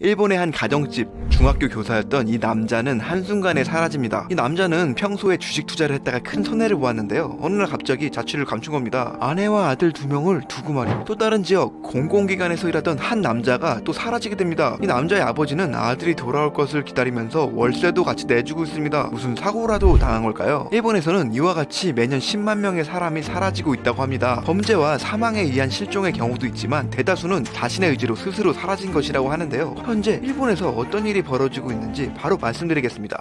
일본의 한 가정집 중학교 교사였던 이 남자는 한순간에 사라집니다. 이 남자는 평소에 주식 투자를 했다가 큰 손해를 보았는데요. 어느 날 갑자기 자취를 감춘 겁니다. 아내와 아들 2명을 두고 말이에요. 또 다른 지역 공공기관에서 일하던 한 남자가 또 사라지게 됩니다. 이 남자의 아버지는 아들이 돌아올 것을 기다리면서 월세도 같이 내주고 있습니다. 무슨 사고라도 당한 걸까요? 일본에서는 이와 같이 매년 10만 명의 사람이 사라지고 있다고 합니다. 범죄와 사망에 의한 실종의 경우도 있지만 대다수는 자신의 의지로 스스로 사라진 것이라고 하는데요. 현재 일본에서 어떤 일이 벌어지고 있는지 바로 말씀드리겠습니다.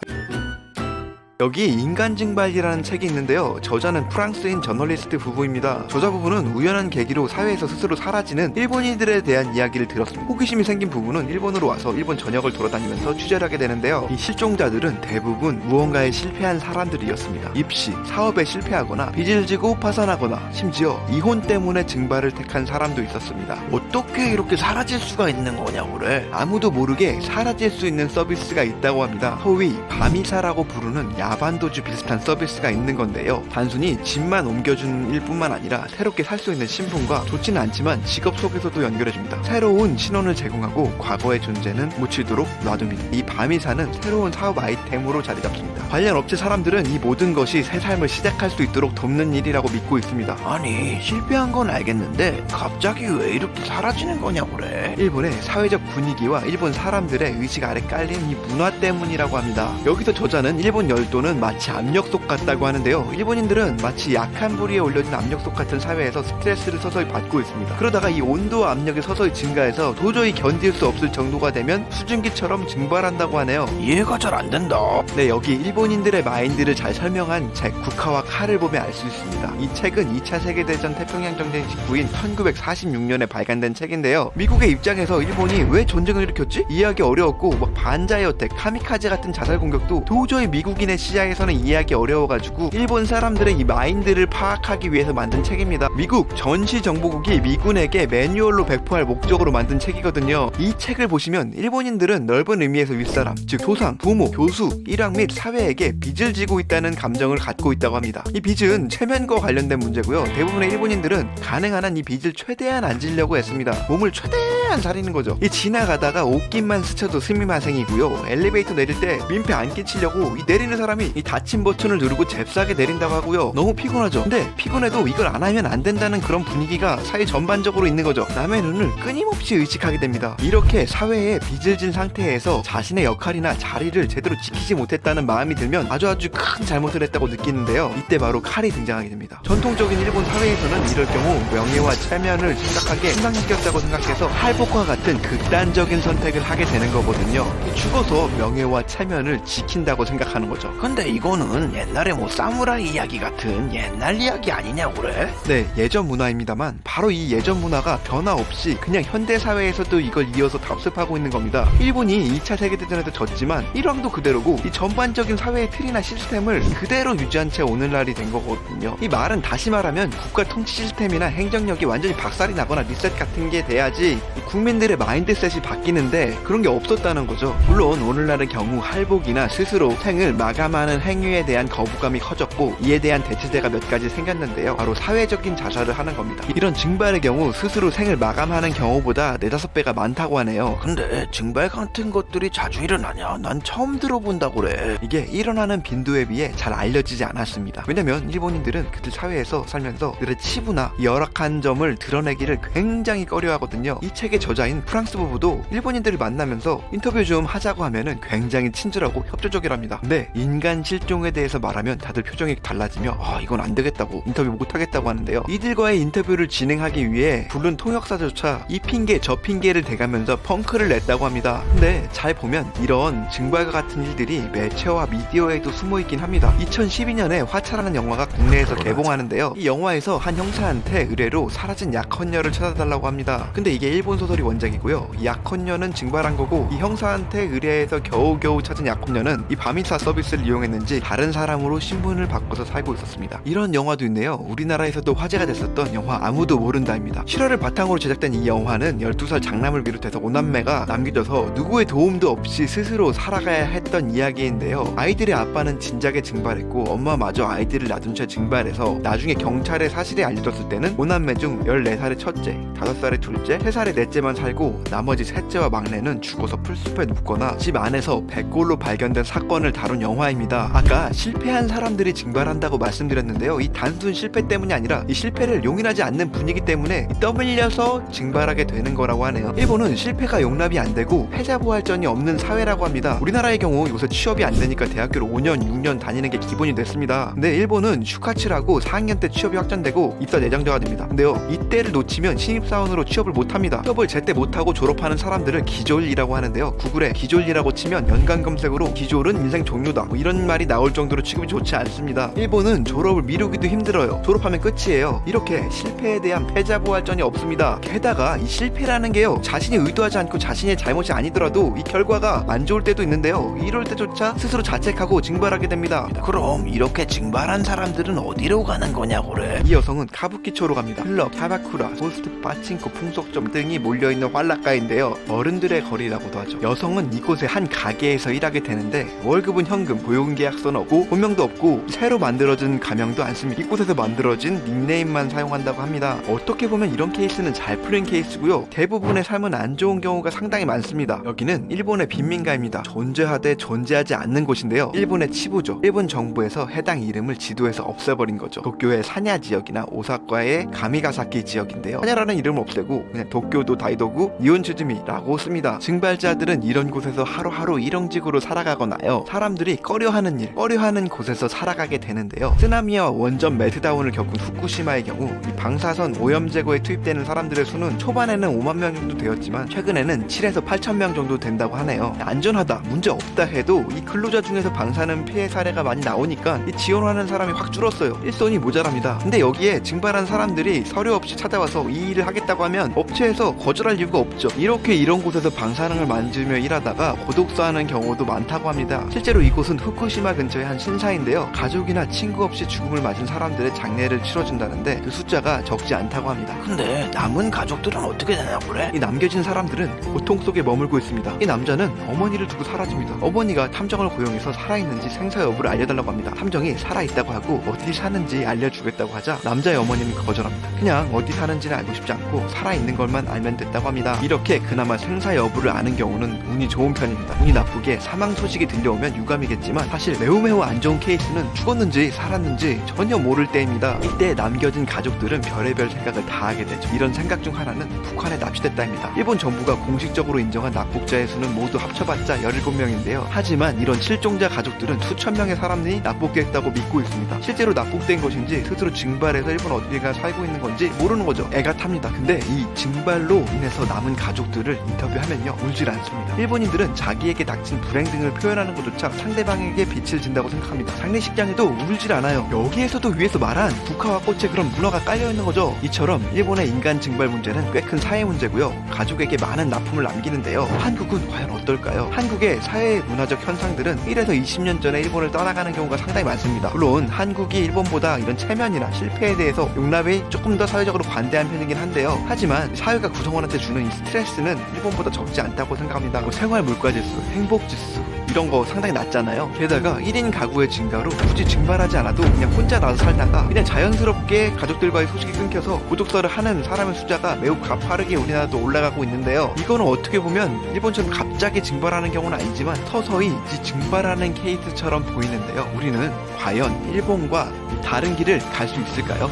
여기 인간증발이라는 책이 있는데요. 저자는 프랑스인 저널리스트 부부입니다. 저자 부부는 우연한 계기로 사회에서 스스로 사라지는 일본인들에 대한 이야기를 들었습니다. 호기심이 생긴 부부는 일본으로 와서 일본 전역을 돌아다니면서 취재를 하게 되는데요. 이 실종자들은 대부분 무언가에 실패한 사람들이었습니다. 입시, 사업에 실패하거나 빚을 지고 파산하거나 심지어 이혼 때문에 증발을 택한 사람도 있었습니다. 어떻게 이렇게 사라질 수가 있는 거냐고 그래. 아무도 모르게 사라질 수 있는 서비스가 있다고 합니다. 소위 밤이사라고 부르는 야반도주 비슷한 서비스가 있는 건데요. 단순히 집만 옮겨주는 일뿐만 아니라 새롭게 살 수 있는 신분과 좋지는 않지만 직업 속에서도 연결해줍니다. 새로운 신원을 제공하고 과거의 존재는 묻히도록 놔둡니다. 이 밤이사는 새로운 사업 아이템으로 자리 잡습니다. 관련 업체 사람들은 이 모든 것이 새 삶을 시작할 수 있도록 돕는 일이라고 믿고 있습니다. 아니, 실패한 건 알겠는데 갑자기 왜 이렇게 사라지는 거냐고 그래. 일본의 사회적 분위기와 일본 사람들의 의식 아래 깔린 이 문화 때문이라고 합니다. 여기서 저자는 일본 열도는 마치 압력솥 같다고 하는데요. 일본인들은 마치 약한 불 위에 올려진 압력솥 같은 사회에서 스트레스를 서서히 받고 있습니다. 그러다가 이 온도와 압력이 서서히 증가해서 도저히 견딜 수 없을 정도가 되면 수증기처럼 증발한다고 하네요. 이해가 잘 안 된다. 네, 여기 일본인들의 마인드를 잘 설명한 책 국화와 칼을 보면 알 수 있습니다. 이 책은 2차 세계대전 태평양 전쟁 직후인 1946년에 발간된 책인데요. 미국의 입장에서 일본이 왜 전쟁을 일으켰지? 이해하기 어려웠고 막 반자의 어택, 카미카제 같은 자살 공격도 도저히 미국인의 시야에서는 이해하기 어려워가지고 일본 사람들의 이 마인드를 파악하기 위해서 만든 책입니다. 미국 전시정보국이 미군에게 매뉴얼로 배포할 목적으로 만든 책이거든요. 이 책을 보시면 일본인들은 넓은 의미에서 윗사람, 즉 조상, 부모, 교수, 일학 및 사회에게 빚을 지고 있다는 감정을 갖고 있다고 합니다. 이 빚은 체면과 관련된 문제고요. 대부분의 일본인들은 가능한 한 이 빚을 최대한 안 지려고 했습니다. 몸을 최대한 사리는 거죠. 이 지나가다가 옷깃만 스쳐도 스미마생이고요. 엘리베이터 내릴 때 민폐 안 끼치려고 이 내리는 사람이 이 닫힌 버튼을 누르고 잽싸게 내린다고 하고요. 너무 피곤하죠. 근데 피곤해도 이걸 안 하면 안 된다는 그런 분위기가 사회 전반적으로 있는 거죠. 남의 눈을 끊임없이 의식하게 됩니다. 이렇게 사회에 빚을 진 상태에서 자신의 역할이나 자리를 제대로 지키지 못했다는 마음이 들면 아주 큰 잘못을 했다고 느끼는데요. 이때 바로 칼이 등장하게 됩니다. 전통적인 일본 사회에서는 이럴 경우 명예와 체면을 심각하게 손상시켰다고 생각해서 할복과 같은 극단적인 선택을 하게 되는 거거든요. 죽어서 명예와 체면을 지킨다고 생각하는 거죠. 근데 이거는 옛날에 뭐 사무라이 이야기 같은 옛날 이야기 아니냐고 그래. 네, 예전 문화입니다만 바로 이 예전 문화가 변화 없이 그냥 현대 사회에서도 이걸 이어서 답습하고 있는 겁니다. 일본이 2차 세계대전에도 졌지만 일왕도 그대로고 이 전반적인 사회의 틀이나 시스템을 그대로 유지한 채 오늘날이 된 거거든요. 이 말은 다시 말하면 국가 통치 시스템이나 행정력이 완전히 박살이 나거나 리셋 같은 게 돼야지 국민들의 마인드셋이 바뀌는데 그런 게 없었다는 거죠. 물론 오늘날의 경우 할복이나 스스로 생을 마감하는 행위에 대한 거부감이 커졌고 이에 대한 대체제가 몇 가지 생겼는데요. 바로 사회적인 자살을 하는 겁니다. 이런 증발의 경우 스스로 생을 마감하는 경우보다 4-5배가 많다고 하네요. 근데 증발 같은 것들이 자주 일어나냐? 난 처음 들어본다고 그래. 이게 일어나는 빈도에 비해 잘 알려지지 않았습니다. 왜냐면 일본인들은 그들 사회에서 살면서 그들의 치부나 열악한 점을 드러내기를 굉장히 꺼려하거든요. 이 책의 저자인 프랑스 부부도 일본인들을 만나면서 인터뷰 좀 하자고 하면은 굉장히 친절하고 협조적이랍니다. 근데 인간 실종에 대해서 말하면 다들 표정이 달라지며 이건 안 되겠다고 인터뷰 못 하겠다고 하는데요. 이들과의 인터뷰를 진행하기 위해 부른 통역사조차 이 핑계 저 핑계를 대가면서 펑크를 냈다고 합니다. 근데 잘 보면 이런 증발과 같은 일들이 매체와 미디어에도 숨어있긴 합니다. 2012년에 화차라는 영화가 국내에서 개봉하는데요. 이 영화에서 한 형사한테 의뢰로 사라진 약혼녀를 찾아달라고 합니다. 근데 이게 일본 소설이 원작이고요. 이 약혼녀는 증발한 거고 이 형사한테 의뢰해서 겨우겨우 찾은 약혼녀는 이 밤이사 서비스를 이용했는지 다른 사람으로 신분을 바꿔서 살고 있었습니다. 이런 영화도 있네요. 우리나라에서도 화제가 됐었던 영화 아무도 모른다입니다. 실화를 바탕으로 제작된 이 영화는 12살 장남을 비롯해서 5남매가 남겨져서 누구의 도움도 없이 스스로 살아가야 했던 이야기인데요. 아이들의 아빠는 진작에 증발했고 엄마마저 아이들을 놔둔 채 증발해서 나중에 경찰에 사실이 알려졌을 때는 5남매 중 14살의 첫째, 5살의 둘째, 3살의 넷째만 살고 나머지 셋째와 막내는 죽어서 풀숲에 눕거나 집 안에서 백골로 발견된 사건을 다룬 영화입니다. 아까 실패한 사람들이 증발한다고 말씀드렸는데요. 이 단순 실패 때문이 아니라 이 실패를 용인하지 않는 분위기 때문에 떠밀려서 증발하게 되는 거라고 하네요. 일본은 실패가 용납이 안 되고 패자부활전이 없는 사회라고 합니다. 우리나라의 경우 요새 취업이 안 되니까 대학교를 5년, 6년 다니는 게 기본이 됐습니다. 근데 일본은 슈카츠라고 4학년 때 취업이 확정되고 입사 내정자가 됩니다. 근데요, 이때를 놓치면 신입사원으로 취업을 못합니다. 취업을 제때 못하고 졸업하는 사람들을 기졸이라고 하는데요. 구글에 기졸이라고 치면 연관 검색으로 기졸은 인생 종료다 뭐 이런 말이 나올 정도로 취급이 좋지 않습니다. 일본은 졸업을 미루기도 힘들어요. 졸업하면 끝이에요. 이렇게 실패에 대한 패자부활전이 없습니다. 게다가 이 실패라는 게요, 자신이 의도하지 않고 자신의 잘못이 아니더라도 이 결과가 안 좋을 때도 있는데요. 이럴 때조차 스스로 자책하고 증발하게 됩니다. 그럼 이렇게 증발한 사람들은 어디로 가는 거냐고래. 이 여성은 카부키초로 갑니다. 클럽, 타바쿠라, 호스트, 파친코, 풍속점 등이 몰려있는 활락가인데요. 어른들의 거리라고도 하죠. 여성은 이곳의 한 가게에서 일하게 되는데 월급은 현금, 고용계약서는 없고 본명도 없고 새로 만들어진 가명도 안 씁니다. 이곳에서 만들어진 닉네임만 사용한다고 합니다. 어떻게 보면 이런 케이스는 잘 풀린 케이스고요. 대부분의 삶은 안 좋은 경우가 상당히 많습니다. 여기는 일본의 빈민가입니다. 존재하되 존재하지 않는 곳인데요. 일본의 치부죠. 일본 정부에서 해당 이름을 지도에서 없애버린 거죠. 도쿄의 사냐 지역이나 오사카의 가미가사키 지역인데요. 사냐라는 이름을 없애고 그냥 도쿄도 다이도구 니온츠즈미라고 씁니다. 증발자들은 이런 곳에서 하루하루 일용직으로 살아가거나요, 사람들이 꺼려하는 곳에서 살아가게 되는데요. 쓰나미와 원전 멜트다운을 겪은 후쿠시마의 경우 이 방사선 오염 제거에 투입되는 사람들의 수는 초반에는 5만 명 정도 되었지만 최근에는 7에서 8천 명 정도 된다고 하네요. 안전하다, 문제 없다 해도 이 근로자 중에서 방사능 피해 사례가 많이 나오니까 이 지원하는 사람이 확 줄었어요. 일손이 모자랍니다. 근데 여기에 증발한 사람들이 서류 없이 찾아와서 이 일을 하겠다고 하면 업체에서 거절할 이유가 없죠. 이렇게 이런 곳에서 방사능을 만지며 일하다가 고독사하는 경우도 많다고 합니다. 실제로 이곳은 후쿠시마 근처의 한 신사인데요. 가족이나 친구 없이 죽음을 맞은 사람들의 장례를 치러준다는데 그 숫자가 적지 않다고 합니다. 근데 남은 가족들은 어떻게 되냐고래? 이 남겨진 사람들은 고통 속에 머물고 있습니다. 이 남자는 어머니를 두고 사라집니다. 어머니가 탐정을 고용해서 살아있는지 생사 여부를 알려달라고 합니다. 탐정이 살아있다고 하고 어디 사는지 알려주겠다고 하자 남자의 어머니는 거절합니다. 그냥 어디 사는지는 알고 싶지 않고 살아있는 것만 알면 됐다고 합니다. 이렇게 그나마 생사 여부를 아는 경우는 운이 좋은 편입니다. 운이 나쁘게 사망 소식이 들려오면 유감이겠지만 사실 매우 안 좋은 케이스는 죽었는지 살았는지 전혀 모를 때입니다. 이때 남겨진 가족들은 별의별 생각을 다 하게 되죠. 이런 생각 중 하나는 북한에 납치됐다입니다. 일본 정부가 공식적으로 인정한 납북자의 수는 모두 합쳐봤자 17명인데요. 하지만 이런 실종자 가족들은 수천 명의 사람들이 납북됐다고 믿고 있습니다. 실제로 납북된 것인지 스스로 증발해서 일본 어디가 살고 있는 건지 모르는 거죠. 애가 탑니다. 근데 이 증발로 인해서 남은 가족들을 인터뷰하면요, 울질 않습니다. 일본인들은 자기에게 닥친 불행 등을 표현하는 것조차 상대방에게 빛을 진다고 생각합니다. 장례식장에도 울질 않아요. 여기에서도 위에서 말한 국화와 꽃에 그런 문화가 깔려있는 거죠. 이처럼 일본의 인간 증발 문제는 꽤 큰 사회 문제고요. 가족에게 많은 납품을 남기는데요. 한국은 과연 어떨까요? 한국의 사회 문화적 현상들은 1에서 20년 전에 일본을 떠나가는 경우가 상당히 많습니다. 물론 한국이 일본보다 이런 체면이나 실패에 대해서 용납이 조금 더 사회적으로 관대한 편이긴 한데요. 하지만 사회가 구성원한테 주는 이 스트레스는 일본보다 적지 않다고 생각합니다. 뭐 생활 물가 지수, 행복 지수 이런 거 상당히 낮잖아요. 게다가 1인 가구의 증가로 굳이 증발하지 않아도 그냥 혼자 나서 살다가 그냥 자연스럽게 가족들과의 소식이 끊겨서 고독사를 하는 사람의 숫자가 매우 가파르게 우리나라도 올라가고 있는데요. 이거는 어떻게 보면 일본처럼 갑자기 증발하는 경우는 아니지만 서서히 증발하는 케이스처럼 보이는데요. 우리는 과연 일본과 다른 길을 갈 수 있을까요?